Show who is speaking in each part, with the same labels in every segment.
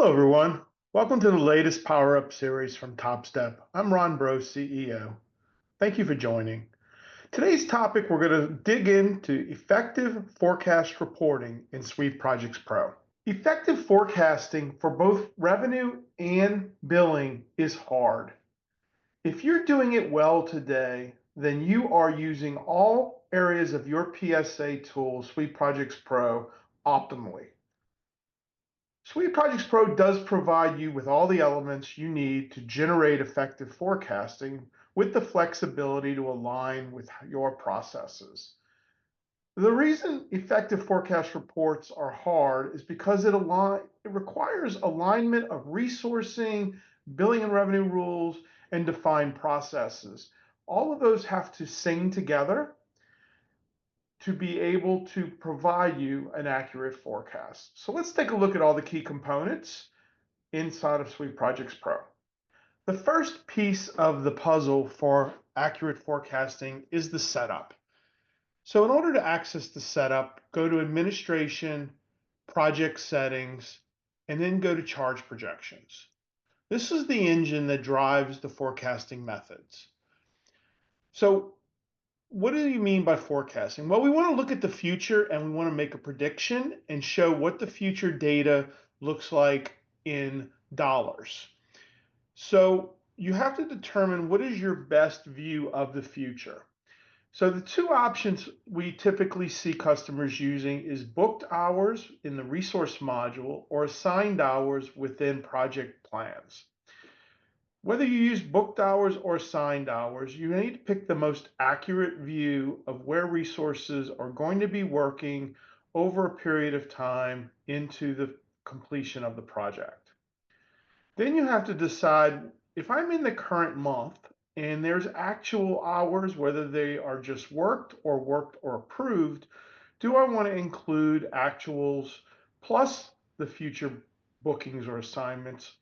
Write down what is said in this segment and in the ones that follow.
Speaker 1: Hello, everyone. Welcome to the latest PowerUp series from TopStep. I'm Ron Bro, CEO. Thank you for joining. Today's topic, we're going to dig into effective forecast reporting in SuiteProjects Pro. Effective forecasting for both revenue and billing is hard. If you're doing it well today, then you are using all areas of your PSA tool, SuiteProjects Pro, optimally. SuiteProjects Pro does provide you with all the elements you need to generate effective forecasting with the flexibility to align with your processes. The reason effective forecast reports are hard is because it requires alignment of resourcing, billing and revenue rules, and defined processes. All of those have to sing together to be able to provide you an accurate forecast. So let's take a look at all the key components inside of SuiteProjects Pro. The first piece of the puzzle for accurate forecasting is the setup. So in order to access the setup, go to Administration, Project Settings, and then go to Charge Projections. This is the engine that drives the forecasting methods. So what do you mean by forecasting? Well, we want to look at the future and we want to make a prediction and show what the future data looks like in dollars. So you have to determine what is your best view of the future. So the two options we typically see customers using is booked hours in the resource module or assigned hours within project plans. Whether you use booked hours or assigned hours, you need to pick the most accurate view of where resources are going to be working over a period of time into the completion of the project. Then you have to decide if I'm in the current month and there's actual hours, whether they are just worked or approved, do I want to include actuals plus the future bookings or assignments?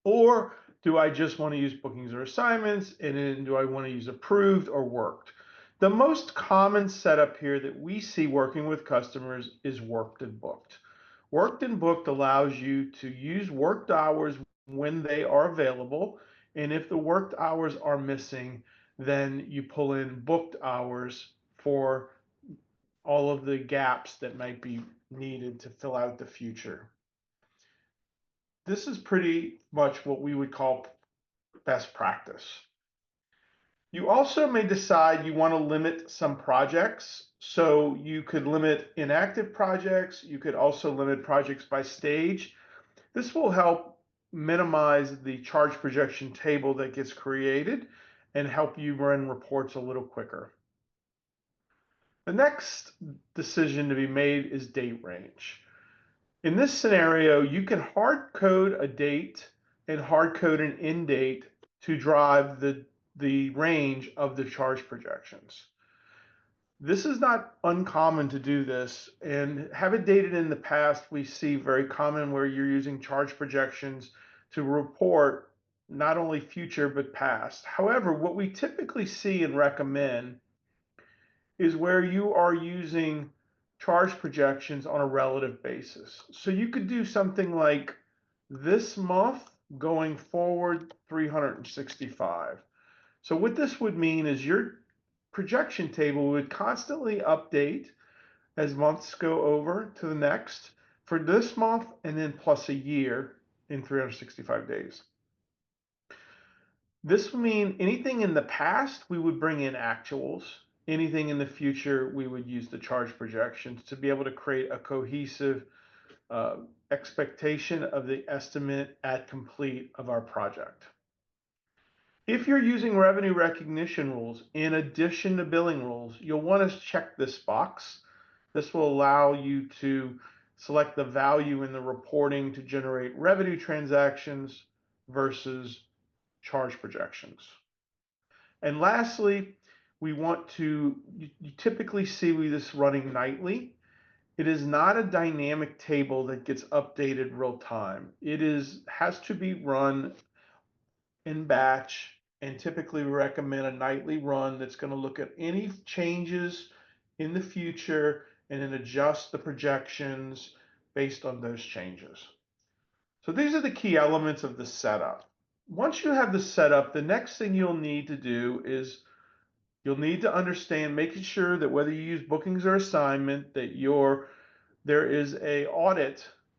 Speaker 1: Or do I just want to use bookings or assignments? And then do I want to use approved or worked? The most common setup here that we see working with customers is worked and booked. Worked and booked allows you to use worked hours when they are available. And if the worked hours are missing, then you pull in booked hours for all of the gaps that might be needed to fill out the future. This is pretty much what we would call best practice. You also may decide you want to limit some projects. So you could limit inactive projects. You could also limit projects by stage. This will help minimize the charge projection table that gets created and help you run reports a little quicker. The next decision to be made is date range. In this scenario, you can hard code a date and hard code an end date to drive the range of the charge projections. This is not uncommon to do this, and have it dated in the past, we see very common where you're using charge projections to report not only future but past. However, what we typically see and recommend is where you are using charge projections on a relative basis. So you could do something like this month going forward 365. So what this would mean is your projection table would constantly update as months go over to the next for this month and then plus a year in 365 days. This would mean anything in the past, we would bring in actuals. Anything in the future, we would use the charge projections to be able to create a cohesive expectation of the estimate at complete of our project. If you're using revenue recognition rules in addition to billing rules, you'll want to check this box. This will allow you to select the value in the reporting to generate revenue transactions versus charge projections. And lastly, we want to, you typically see this running nightly. It is not a dynamic table that gets updated real time. It has to be run in batch, and typically we recommend a nightly run that's going to look at any changes in the future and then adjust the projections based on those changes. So these are the key elements of the setup. Once you have the setup, the next thing you'll need to do is you'll need to understand, making sure that whether you use bookings or assignment, that there is a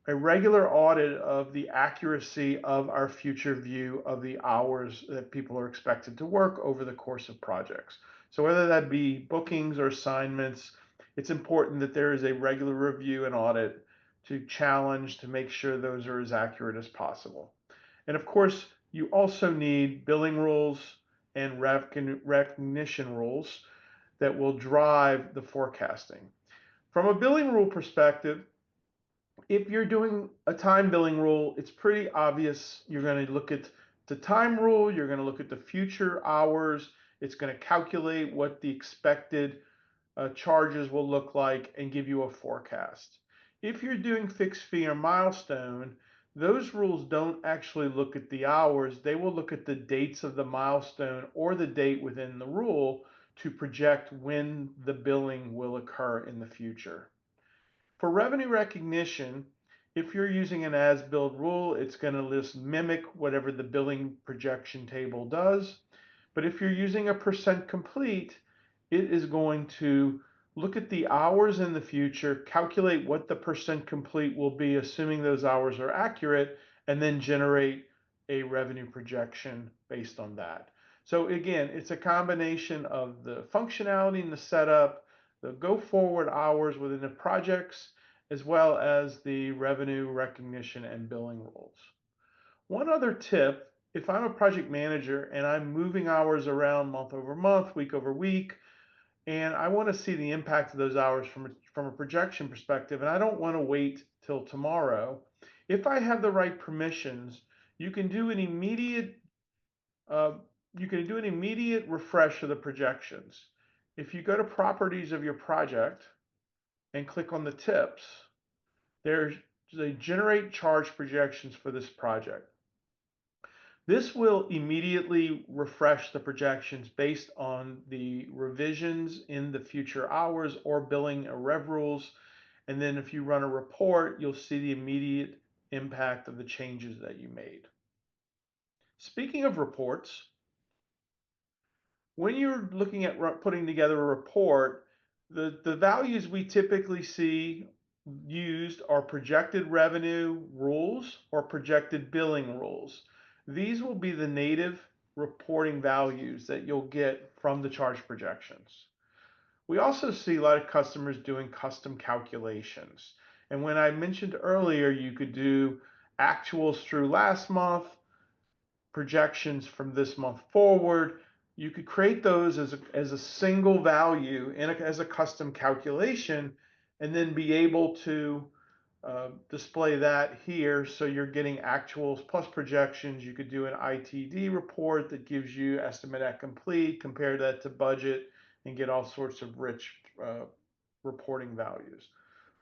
Speaker 1: regular audit of the accuracy of our future view of the hours that people are expected to work over the course of projects. So whether that be bookings or assignments, it's important that there is a regular review and audit to challenge to make sure those are as accurate as possible. And of course, you also need billing rules and recognition rules that will drive the forecasting. From a billing rule perspective, if you're doing a time billing rule, it's pretty obvious. You're going to look at the time rule, you're going to look at the future hours, it's going to calculate what the expected charges will look like and give you a forecast. If you're doing fixed fee or milestone, those rules don't actually look at the hours. They will look at the dates of the milestone or the date within the rule to project when the billing will occur in the future. For revenue recognition, if you're using an as-billed rule, it's going to just mimic whatever the billing projection table does. But if you're using a percent complete, it is going to look at the hours in the future, calculate what the percent complete will be, assuming those hours are accurate, and then generate a revenue projection based on that. So again, it's a combination of the functionality and the setup, the go forward hours within the projects, as well as the revenue recognition and billing rules. One other tip, if I'm a project manager and I'm moving hours around month over month, week over week, and I want to see the impact of those hours from a projection perspective, and I don't want to wait till tomorrow, if I have the right permissions, you can do an immediate uh, refresh of the projections. If you go to properties of your project and click on the tips, there's they generate charge projections for this project. This will immediately refresh the projections based on the revisions in the future hours or billing or rev rules. And then if you run a report, you'll see the immediate impact of the changes that you made. Speaking of reports, when you're looking at putting together a report, the values we typically see used are projected revenue rules or projected billing rules. These will be the native reporting values that you'll get from the charge projections. We also see a lot of customers doing custom calculations. And when I mentioned earlier, you could do actuals through last month, projections from this month forward. You could create those as a single value as a custom calculation, and then be able to display that here. So you're getting actuals plus projections. You could do an ITD report that gives you estimate at complete, compare that to budget, and get all sorts of rich reporting values.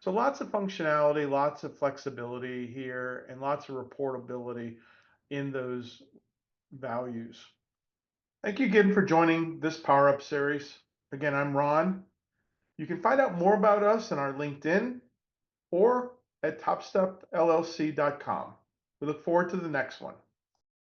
Speaker 1: So lots of functionality, lots of flexibility here, and lots of reportability in those values. Thank you again for joining this Power Up series. Again, I'm Ron. You can find out more about us on our LinkedIn or at topstepllc.com. We look forward to the next one.